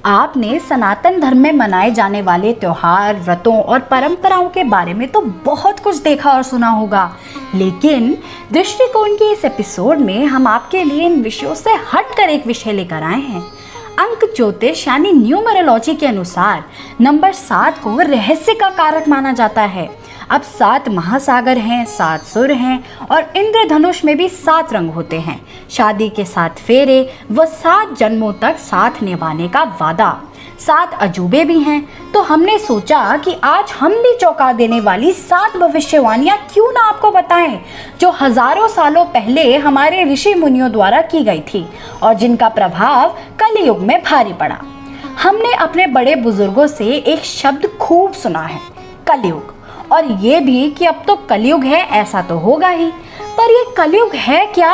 आपने सनातन धर्म में मनाए जाने वाले त्योहार, व्रतों और परंपराओं के बारे में तो बहुत कुछ देखा और सुना होगा, लेकिन दृष्टिकोण के इस एपिसोड में हम आपके लिए इन विषयों से हटकर एक विषय लेकर आए हैं। अंक ज्योतिष यानी न्यूमरोलॉजी के अनुसार नंबर 7 को रहस्य का कारक माना जाता है। अब 7 महासागर हैं, 7 सुर हैं और इंद्रधनुष में भी 7 रंग होते हैं। शादी के 7 फेरे व 7 जन्मों तक साथ निभाने का वादा, 7 अजूबे भी हैं। तो हमने सोचा कि आज हम भी चौंका देने वाली 7 भविष्यवाणियां क्यों ना आपको बताएं, जो हजारों सालों पहले हमारे ऋषि मुनियों द्वारा की गई थी और जिनका प्रभाव कलयुग में भारी पड़ा। हमने अपने बड़े बुजुर्गों से एक शब्द खूब सुना है, कलयुग, और ये भी कि अब तो कलयुग है, ऐसा तो होगा ही। पर ये कलयुग है क्या,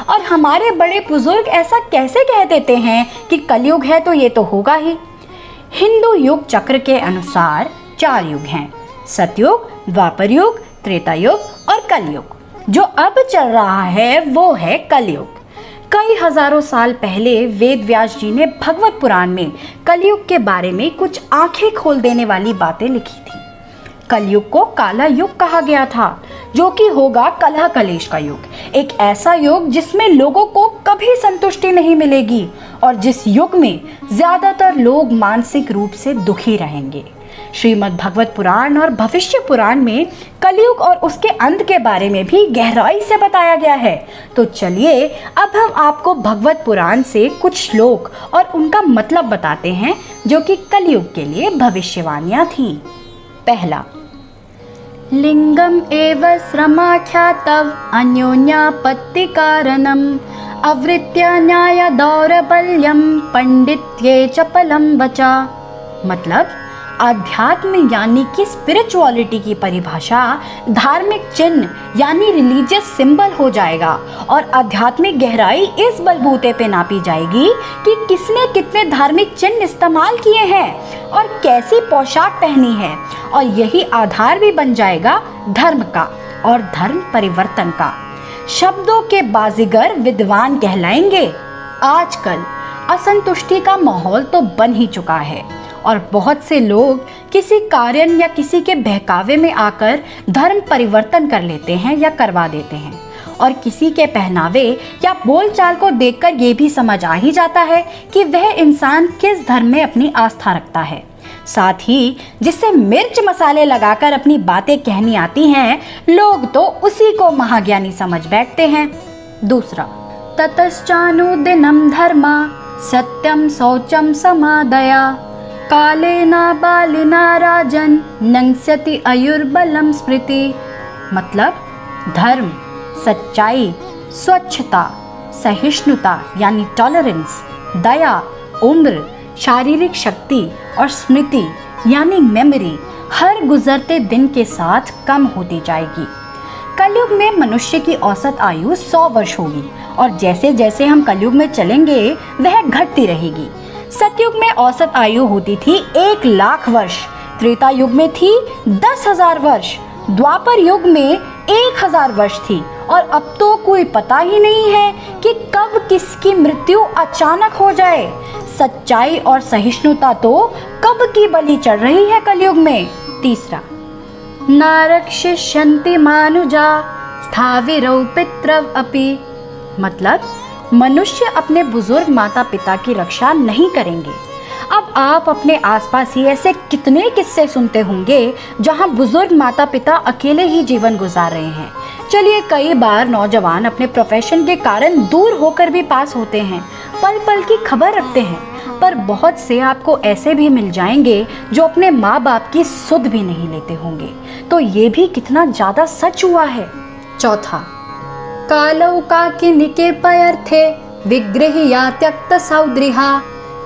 और हमारे बड़े बुजुर्ग ऐसा कैसे कह देते हैं कि कलयुग है तो ये तो होगा ही। हिंदू युग चक्र के अनुसार 4 युग हैं, सतयुग, द्वापर युग, त्रेता युग और कलयुग। जो अब चल रहा है वो है कलयुग। कई हजारों साल पहले वेद व्यास जी ने भगवत पुराण में कलयुग के बारे में कुछ आंखें खोल देने वाली बातें लिखी थी। कलयुग को काला युग कहा गया था, जो कि होगा कलह कलेश का युग, एक ऐसा युग जिसमें लोगों को कभी संतुष्टि नहीं मिलेगी और जिस युग में ज्यादातर लोग मानसिक रूप से दुखी रहेंगे। श्रीमद् भगवत पुराण और भविष्य पुराण में कलयुग और उसके अंत के बारे में भी गहराई से बताया गया है। तो चलिए अब हम आपको भगवत पुराण से कुछ श्लोक और उनका मतलब बताते हैं, जो कि कलयुग के लिए भविष्यवाणियां थीं। पहला, लिंगम एव श्रमाख्यातव अन्योन्यापत्ति कारणम अवृत्य न्याय दौरबल्यम पंडित्ये चपलम बचा। मतलब आध्यात्म यानी कि स्पिरिचुअलिटी की परिभाषा धार्मिक चिन्ह यानी रिलीजियस सिंबल हो जाएगा और आध्यात्मिक गहराई इस बलबूते पे नापी जाएगी कि किसने कितने धार्मिक चिन्ह इस्तेमाल किए हैं और कैसी पोशाक पहनी है, और यही आधार भी बन जाएगा धर्म का और धर्म परिवर्तन का। शब्दों के बाजीगर विद्वान कहलाएंगे। आजकल असंतुष्टि का माहौल तो बन ही चुका है और बहुत से लोग किसी कारण या किसी के बहकावे में आकर धर्म परिवर्तन कर लेते हैं या करवा देते हैं, और किसी के पहनावे या बोलचाल को देखकर ये भी समझ आ ही जाता है कि वह इंसान किस धर्म में अपनी आस्था रखता है। साथ ही जिससे मिर्च मसाले लगाकर अपनी बातें कहनी आती हैं, लोग तो उसी को महाज्ञानी समझ बैठते हैं। दूसरा, ततश्चानुदिनं धर्मा सत्यम शौचम समादया कालेना बालिना राजन नंस्यति आयुर्बलम स्मृति। मतलब धर्म, सच्चाई, स्वच्छता, सहिष्णुता यानी टॉलरेंस, दया, उम्र, शारीरिक शक्ति और स्मृति यानी मेमोरी हर गुजरते दिन के साथ कम होती जाएगी। कलयुग में मनुष्य की औसत आयु 100 वर्ष होगी और जैसे जैसे हम कलयुग में चलेंगे वह घटती रहेगी। सतयुग में औसत आयु होती थी 1,00,000 वर्ष, त्रेता युग में थी 10,000 वर्ष, द्वापर युग में 1,000 वर्ष थी, और अब तो कोई पता ही नहीं है कि कब किसकी मृत्यु अचानक हो जाए। सच्चाई और सहिष्णुता तो कब की बलि चढ़ रही है कलयुग में। तीसरा, नारक्षिष्यन्ति मानुजा स्थाविरौ पितरव अपि। मतलब मनुष्य अपने बुजुर्ग माता पिता की रक्षा नहीं करेंगे। अब आप अपने आसपास ही ऐसे कितने किस्से सुनते होंगे जहां बुजुर्ग माता पिता अकेले ही जीवन गुजार रहे हैं। चलिए, कई बार नौजवान अपने प्रोफेशन के कारण दूर होकर भी पास होते हैं, पल पल की खबर रखते हैं, पर बहुत से आपको ऐसे भी मिल जाएंगे जो अपने माँ बाप की सुध भी नहीं लेते होंगे। तो ये भी कितना ज़्यादा सच हुआ है। चौथा, कालौ काकिनिके पयर्थे विग्रह्या त्यक्त सौद्रिहा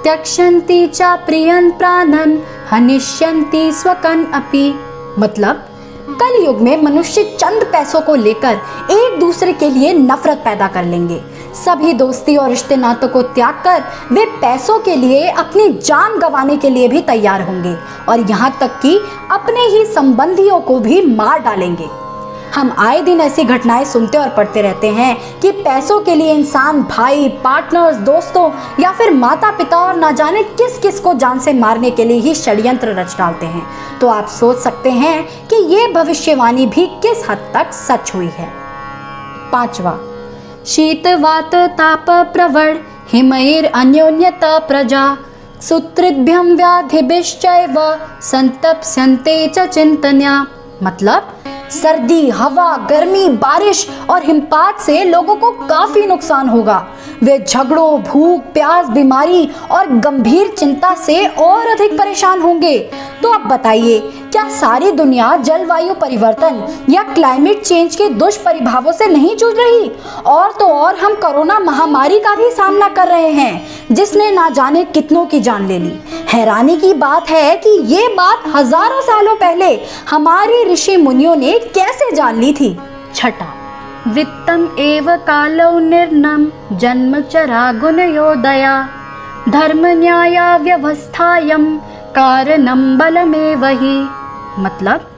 त्यक्षन्ति च प्रियं प्राणन हनिष्यन्ति स्वकन अपि। मतलब कलयुग में मनुष्य चंद पैसों को लेकर एक दूसरे के लिए नफरत पैदा कर लेंगे। सभी दोस्ती और रिश्ते नातों को त्याग कर वे पैसों के लिए अपनी जान गंवाने के लिए भी तैयार होंगे और यहाँ तक कि अपने ही संबंधियों को भी मार डालेंगे। हम आए दिन ऐसी घटनाएं सुनते और पढ़ते रहते हैं कि पैसों के लिए इंसान भाई, पार्टनर्स, दोस्तों या फिर माता पिता और ना जाने किस किस को जान से मारने के लिए ही षड्यंत्र रच डालते हैं। तो आप सोच सकते हैं कि ये भविष्यवाणी भी किस हद तक सच हुई है। 5वां, शीत वात ताप प्रवण हिमैर अन्योन्यता प्रजा सूत्रिभ्यम व्याधिभिश्चैव संतप्स्यन्ते च चिंतन्या। मतलब सर्दी, हवा, गर्मी, बारिश और हिमपात से लोगों को काफी नुकसान होगा। वे झगड़ों, भूख, प्यास, बीमारी और गंभीर चिंता से और अधिक परेशान होंगे। तो अब बताइए, क्या सारी दुनिया जलवायु परिवर्तन या क्लाइमेट चेंज के दुष्प्रभावों से नहीं जूझ रही? और तो और हम कोरोना महामारी का भी सामना कर रहे हैं, जिसने ना जाने कितनों की जान ले ली। हैरानी की बात है कि ये बात हजारों सालों पहले हमारे ऋषि मुनियों ने कैसे जान ली थी। 6वां, वित्तम एव कालो निर्णम जन्मचरा गुणयोदया धर्म न्याय व्यवस्थायम कारणम बलमेव हि। मतलब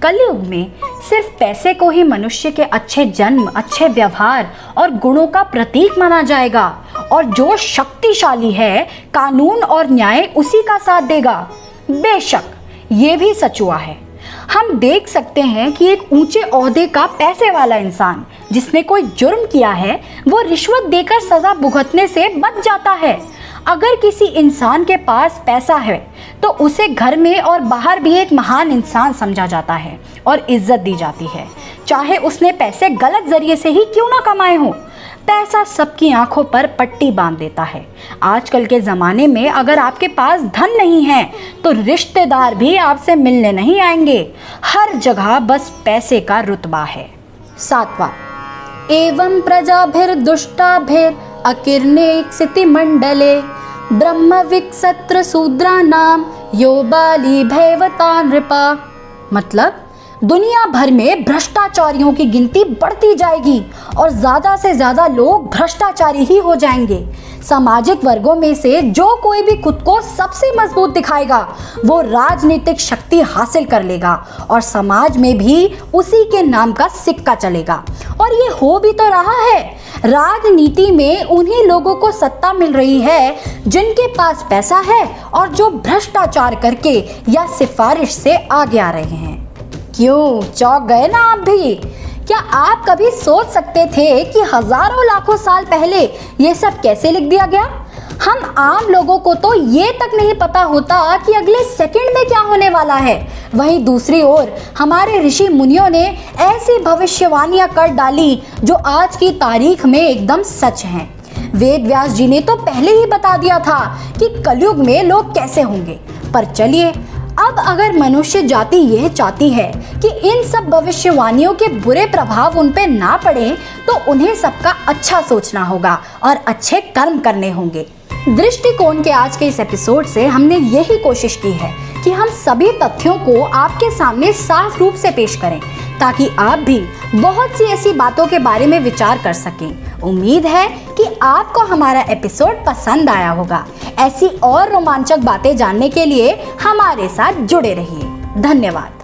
कलयुग में सिर्फ पैसे को ही मनुष्य के अच्छे जन्म, अच्छे व्यवहार और गुणों का प्रतीक माना जाएगा, और जो शक्तिशाली है कानून और न्याय उसी का साथ देगा। बेशक ये भी सच हुआ है। हम देख सकते हैं कि एक ऊंचे ओहदे का पैसे वाला इंसान जिसने कोई जुर्म किया है, वो रिश्वत देकर सजा भुगतने से बच जाता है। अगर किसी इंसान के पास पैसा है तो उसे घर में और बाहर भी एक महान इंसान समझा जाता है और इज्जत दी जाती है, चाहे उसने पैसे गलत जरिए से ही क्यों ना कमाए हों। पैसा सबकी आंखों पर पट्टी बांध देता है। आजकल के ज़माने में अगर आपके पास धन नहीं है तो रिश्तेदार भी आपसे मिलने नहीं आएंगे। हर जगह बस पैसे का रुतबा है। 7वां, एवं प्रजाभिर्दुष्टाभिर अकीर्णेक्षिति मंडले ब्रह्म विक्षत्र शूद्रानाम यो बाली भैवता नृपा। मतलब दुनिया भर में भ्रष्टाचारियों की गिनती बढ़ती जाएगी और ज्यादा से ज्यादा लोग भ्रष्टाचारी ही हो जाएंगे। सामाजिक वर्गों में से जो कोई भी खुद को सबसे मजबूत दिखाएगा वो राजनीतिक शक्ति हासिल कर लेगा और समाज में भी उसी के नाम का सिक्का चलेगा। और ये हो भी तो रहा है। राजनीति में उन्हीं लोगों को सत्ता मिल रही है जिनके पास पैसा है और जो भ्रष्टाचार करके या सिफारिश से आगे आ रहे हैं। क्यों चौंक गए ना आप भी? क्या आप कभी सोच सकते थे कि हजारों लाखों साल पहले ये सब कैसे लिख दिया गया? हम आम लोगों को तो ये तक नहीं पता होता कि अगले सेकंड में क्या होने वाला है। वहीं दूसरी ओर हमारे ऋषि मुनियों ने ऐसी भविष्यवाणियां कर डाली जो आज की तारीख में एकदम सच हैं। वेद व्यास जी ने तो पहले ही बता दिया था कि कलयुग में लोग कैसे होंगे। पर चलिए, अब अगर मनुष्य जाति यह चाहती है कि इन सब भविष्यवाणियों के बुरे प्रभाव उन पे ना पड़े तो उन्हें सबका अच्छा सोचना होगा और अच्छे कर्म करने होंगे। दृष्टिकोण के आज के इस एपिसोड से हमने यही कोशिश की है कि हम सभी तथ्यों को आपके सामने साफ रूप से पेश करें ताकि आप भी बहुत सी ऐसी बातों के बारे में विचार कर सकें। उम्मीद है कि आपको हमारा एपिसोड पसंद आया होगा। ऐसी और रोमांचक बातें जानने के लिए हमारे साथ जुड़े रहिए। धन्यवाद।